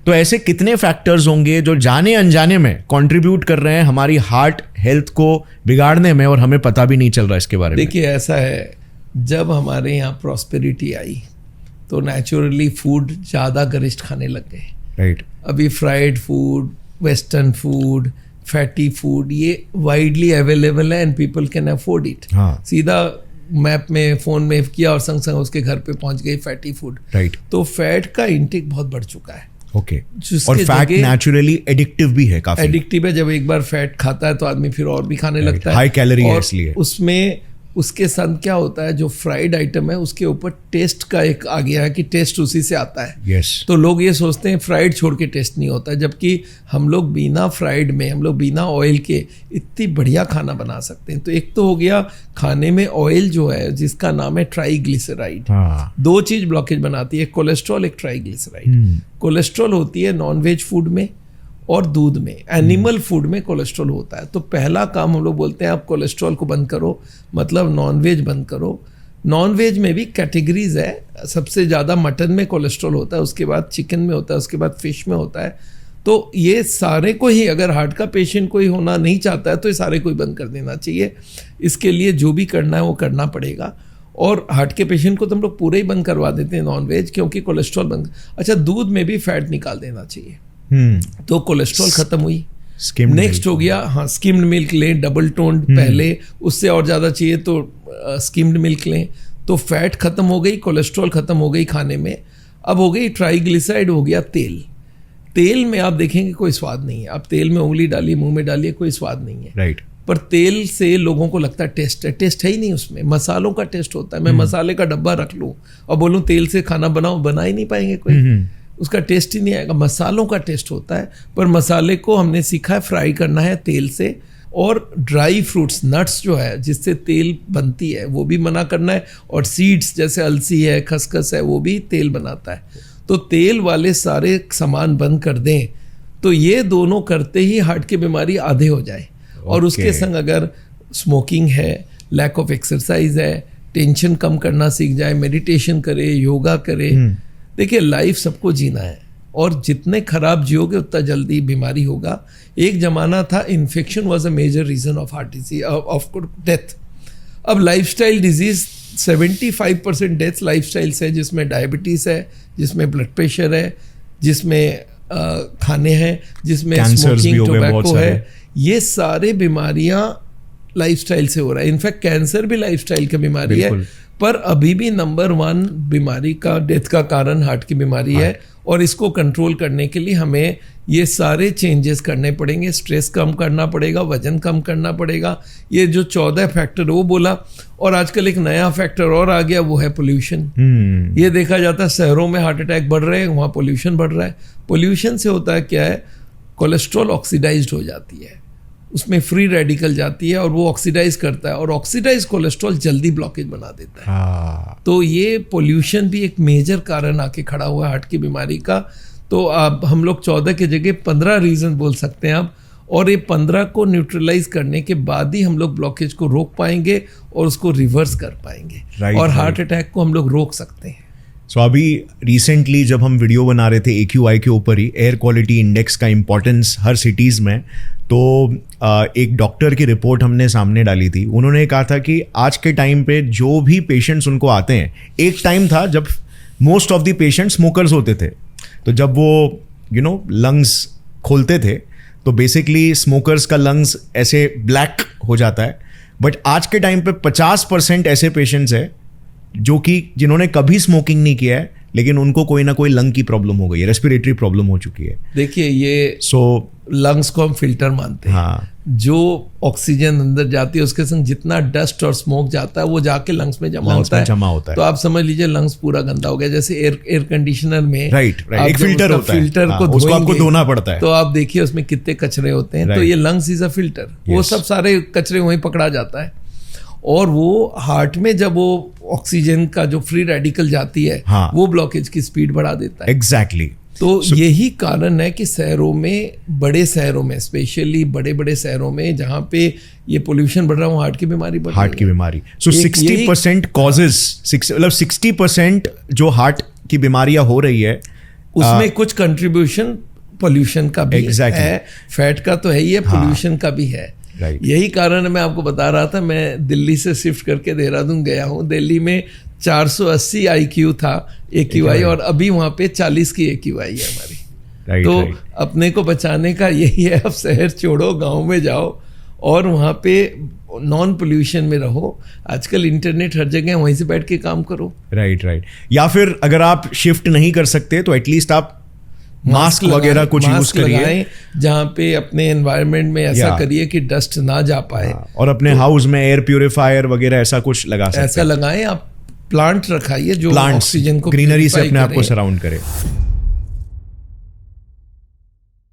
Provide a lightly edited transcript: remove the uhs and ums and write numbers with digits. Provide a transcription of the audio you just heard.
तो ऐसे कितने फैक्टर्स होंगे जो जाने अनजाने में कंट्रीब्यूट कर रहे हैं हमारी हार्ट हेल्थ को बिगाड़ने में और हमें पता भी नहीं चल रहा इसके बारे में? देखिए ऐसा है, जब हमारे यहाँ प्रॉस्पेरिटी आई तो नेचुरली फूड ज़्यादा गरिष्ठ खाने लग गए, राइट। अभी fried food, western food, fatty food ये वाइडली अवेलेबल है and people can afford it. सीधा मैप में फ़ोन में किया और संग संग उसके घर पे पहुंच गई फैटी फूड, राइट। तो फैट का इंटेक बहुत बढ़ चुका है। ओके। और फैट नेचुरली एडिक्टिव भी है, काफी एडिक्टिव है। जब एक बार फैट खाता है तो आदमी फिर और भी खाने लगता है, हाई कैलोरी है इसलिए। उसमें उसके साथ क्या होता है, जो फ्राइड आइटम है उसके ऊपर टेस्ट का एक आ गया है कि टेस्ट उसी से आता है। yes. तो लोग ये सोचते हैं फ्राइड छोड़ के टेस्ट नहीं होता, जबकि हम लोग बिना फ्राइड में, हम लोग बिना ऑयल के इतनी बढ़िया खाना बना सकते हैं। तो एक तो हो गया खाने में ऑयल जो है जिसका नाम है ट्राइग्लिसराइड, दो चीज ब्लॉकेज बनाती है, कोलेस्ट्रॉल एक ट्राइग्लिसराइड। कोलेस्ट्रॉल होती है नॉनवेज फूड में और दूध में, एनिमल फूड में कोलेस्ट्रॉल होता है। तो पहला काम हम लोग बोलते हैं आप कोलेस्ट्रॉल को बंद करो, मतलब नॉनवेज बंद करो। नॉनवेज में भी कैटेगरीज है, सबसे ज़्यादा मटन में कोलेस्ट्रॉल होता है, उसके बाद चिकन में होता है, उसके बाद फिश में होता है। तो ये सारे को ही, अगर हार्ट का पेशेंट कोई होना नहीं चाहता है तो ये सारे को ही बंद कर देना चाहिए। इसके लिए जो भी करना है वो करना पड़ेगा। और हार्ट के पेशेंट को तो हम लोग पूरे ही बंद करवा देते हैं नॉनवेज, क्योंकि कोलेस्ट्रॉल बंद। अच्छा, दूध में भी फैट निकाल देना चाहिए, तो कोलेस्ट्रॉल खत्म हुई। नेक्स्ट हो गया, हाँ, स्किम्ड मिल्क लें, डबल टोन्ड पहले, उससे और ज़्यादा चाहिए तो स्किम्ड मिल्क लें। तो फैट खत्म हो गई, कोलेस्ट्रॉल खत्म हो गई खाने में। अब हो गई ट्राइग्लिसराइड, हो गया तेल। तेल में आप देखेंगे कोई स्वाद नहीं है, आप तेल में उंगली डालिए, मुंह में डालिए, कोई स्वाद नहीं है, राइट। पर तेल से लोगों को लगता है टेस्ट है, टेस्ट है ही नहीं उसमें। मसालों का टेस्ट होता है। मैं मसाले का डब्बा रख लूँ और बोलूँ तेल से खाना बनाओ, बना ही नहीं पाएंगे कोई, उसका टेस्ट ही नहीं आएगा। मसालों का टेस्ट होता है, पर मसाले को हमने सीखा है फ्राई करना है तेल से। और ड्राई फ्रूट्स, नट्स जो है जिससे तेल बनती है, वो भी मना करना है। और सीड्स जैसे अलसी है, खसखस है, वो भी तेल बनाता है। तो तेल वाले सारे सामान बंद कर दें तो ये दोनों करते ही हार्ट की बीमारी आधे हो जाए। और उसके संग अगर स्मोकिंग है, लैक ऑफ एक्सरसाइज है, टेंशन कम करना सीख जाए, मेडिटेशन करे, योगा करे। देखिए लाइफ सबको जीना है और जितने खराब जियोगे उतना जल्दी बीमारी होगा। एक जमाना था infection was a major reason of heart disease, of death. अब लाइफस्टाइल डिजीज 75% डेथ लाइफस्टाइल से, जिसमें डायबिटीज़ है, जिसमें ब्लड प्रेशर है, जिसमें खाने हैं, जिसमें स्मोकिंग, टोबैको है, ये सारे बीमारियां लाइफस्टाइल से हो रहा है। इनफैक्ट कैंसर भी लाइफस्टाइल की बीमारी है, पर अभी भी नंबर 1 बीमारी का, डेथ का कारण हार्ट की बीमारी है। और इसको कंट्रोल करने के लिए हमें ये सारे चेंजेस करने पड़ेंगे। स्ट्रेस कम करना पड़ेगा, वजन कम करना पड़ेगा, ये जो 14 फैक्टर वो बोला। और आजकल एक नया फैक्टर और आ गया, वो है पोल्यूशन। ये देखा जाता है शहरों में हार्ट अटैक बढ़ रहे हैं, वहाँ पोल्यूशन बढ़ रहा है। पोल्यूशन से होता है क्या है, कोलेस्ट्रॉल ऑक्सीडाइज्ड हो जाती है, उसमें फ्री रेडिकल जाती है और वो ऑक्सीडाइज करता है, और ऑक्सीडाइज कोलेस्ट्रॉल जल्दी ब्लॉकेज बना देता है। तो ये पोल्यूशन भी एक मेजर कारण आके खड़ा हुआ है हार्ट की बीमारी का। तो अब हम लोग 14 की जगह 15 रीजन बोल सकते हैं आप, और ये 15 को न्यूट्रलाइज करने के बाद ही हम लोग ब्लॉकेज को रोक पाएंगे और उसको रिवर्स कर पाएंगे, और हार्ट अटैक को हम लोग रोक सकते हैं। सो अभी रिसेंटली जब हम वीडियो बना रहे थे AQI के ऊपर ही, एयर क्वालिटी इंडेक्स का इम्पोर्टेंस हर सिटीज़ में, तो एक डॉक्टर की रिपोर्ट हमने सामने डाली थी। उन्होंने कहा था कि आज के टाइम पे जो भी पेशेंट्स उनको आते हैं, एक टाइम था जब most of the patients smokers होते थे, तो जब वो लंग्स खोलते थे तो बेसिकली स्मोकर्स का लंग्स ऐसे ब्लैक हो जाता है। बट आज के टाइम पे 50% ऐसे पेशेंट्स हैं जो कि जिन्होंने कभी स्मोकिंग नहीं किया है, लेकिन उनको कोई ना कोई लंग की प्रॉब्लम हो गई है, रेस्पिरेटरी प्रॉब्लम हो चुकी है। देखिए ये लंग्स को हम फिल्टर मानते हैं। हाँ। जो ऑक्सीजन अंदर जाती है उसके संग जितना डस्ट और स्मोक जाता है वो जाके लंग्स में जमा होता है। तो आप समझ लीजिए लंग्स पूरा गंदा हो गया। जैसे एयर कंडीशनर में राइट एक फिल्टर होता है, फिल्टर को उसको आपको धोना पड़ता है, तो आप देखिए उसमें कितने कचरे होते हैं। तो ये लंग्स इज अ फिल्टर, वो सब सारे कचरे वहीं पकड़ा जाता है। और वो हार्ट में जब वो ऑक्सीजन का जो फ्री रेडिकल जाती है, वो ब्लॉकेज की स्पीड बढ़ा देता है। एग्जैक्टली। तो यही कारण है कि शहरों में, बड़े शहरों में, स्पेशली बड़े बड़े शहरों में जहाँ पे ये पोल्यूशन बढ़ रहा है, हार्ट की बीमारी बढ़ रही है। हार्ट की बीमारी 60% कॉजेज, मतलब 60% जो हार्ट की बीमारियां हो रही है उसमें कुछ कंट्रीब्यूशन पोल्यूशन का भी है, फैट का तो है ही है, पोल्यूशन का भी है। यही कारण मैं आपको बता रहा था, मैं दिल्ली से शिफ्ट करके देहरादून गया हूँ। दिल्ली में 480 IQ था AQI, और अभी वहाँ पे 40 की AQI है हमारी। तो अपने को बचाने का यही है, अब शहर छोड़ो, गांव में जाओ और वहाँ पे नॉन पोल्यूशन में रहो। आजकल इंटरनेट हर जगह, वहीं से बैठ के काम करो। राइट। या फिर अगर आप शिफ्ट नहीं कर सकते तो एटलीस्ट आप मास्क वगैरह कुछ यूज करिए, जहाँ पे अपने एनवायरनमेंट में ऐसा करिए कि डस्ट ना जा पाए। और अपने हाउस में एयर प्यूरिफायर वगैरह ऐसा कुछ लगा सकते हैं। ऐसा लगाएं। आप प्लांट रखाइए जो ऑक्सीजन को, ग्रीनरी से अपने आप को सराउंड करे।